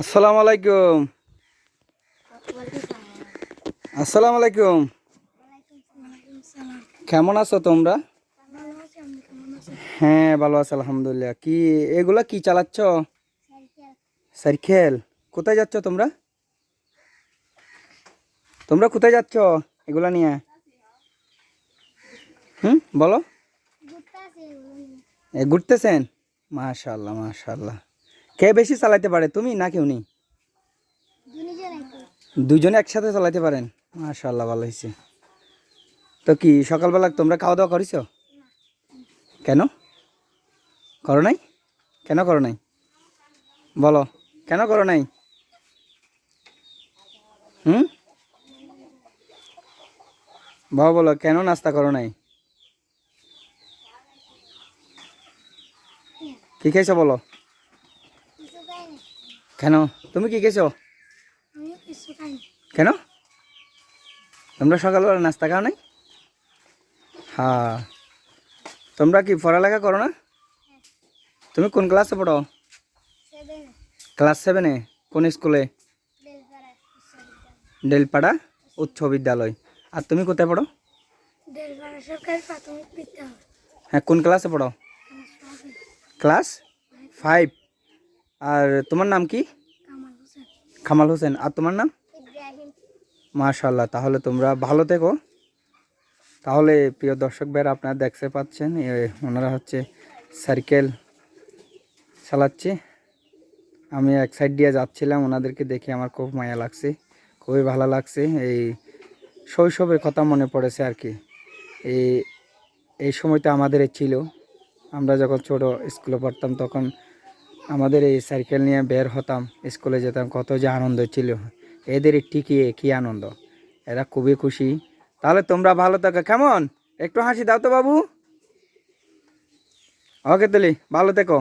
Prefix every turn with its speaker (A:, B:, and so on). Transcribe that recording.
A: আসসালামু আলাইকুম। আসসালামু আলাইকুম। কেমন আছো তোমরা? হ্যাঁ, ভালো আছি আলহামদুলিল্লাহ। কি এগুলা কি চালাচ্ছ? সাইকেল। কোথায় যাচ্ছ তোমরা? তোমরা কোথায় যাচ্ছ এগুলা নিয়ে? বলো। ঘুরতেছেন? মাশাআল্লাহ মাশাআল্লাহ। কে বেশি চালাতে পারে, তুমি নাকি উনি? দুজনে একসাথে চালাতে পারেন? মাশাআল্লাহ, ভালো হয়েছে। তো কি সকালবেলা তোমরা খাওয়া দাওয়া করেছো? কেন করো নাই? কেন করো নাই বলো? কেন করো নাই? হুম বাবা, বলো কেন নাস্তা করো নাই? কি খেয়েছো বলো? কেন? তুমি কি খেয়েছো? কেন তোমরা সকালবেলা নাস্তা খাও নাই? হ্যাঁ, তোমরা কি পড়ালেখা করো না? তুমি কোন ক্লাসে পড়ো? ক্লাস 7-এ? কোন স্কুলে? ডেলপাড়া উচ্চ বিদ্যালয়। আর তুমি কোথায় পড়ো? হ্যাঁ, কোন ক্লাসে পড়ো? ক্লাস 5। আর তোমার নাম কি? কামাল হোসেন। আর তোমার নাম? মাশাআল্লাহ, তাহলে তোমরা ভালো থেকো। তাহলে প্রিয় দর্শক ভাইরা, আপনারা দেখতে পাচ্ছেন ওনারা হচ্ছে সাইকেল চালাচ্ছে। আমি এক সাইড দিয়ে যাচ্ছিলাম, ওনাদেরকে দেখে আমার খুব মায়া লাগছে, খুবই ভালো লাগছে। এই শৈশবের কথা মনে পড়েছে আর কি। এই এই সময়টা আমাদের ছিল, আমরা যখন ছোট স্কুলে পড়তাম তখন আমাদের এই সাইকেল নিয়ে বের হতাম, স্কুলে যেতাম, কত যে আনন্দ ছিল। এদের টিকিয়ে কি আনন্দ, এরা খুবই খুশি। তাহলে তোমরা ভালো থাকো, কেমন? একটু হাসি দাও তো বাবু। ওকে, তাহলে ভালো থেকো।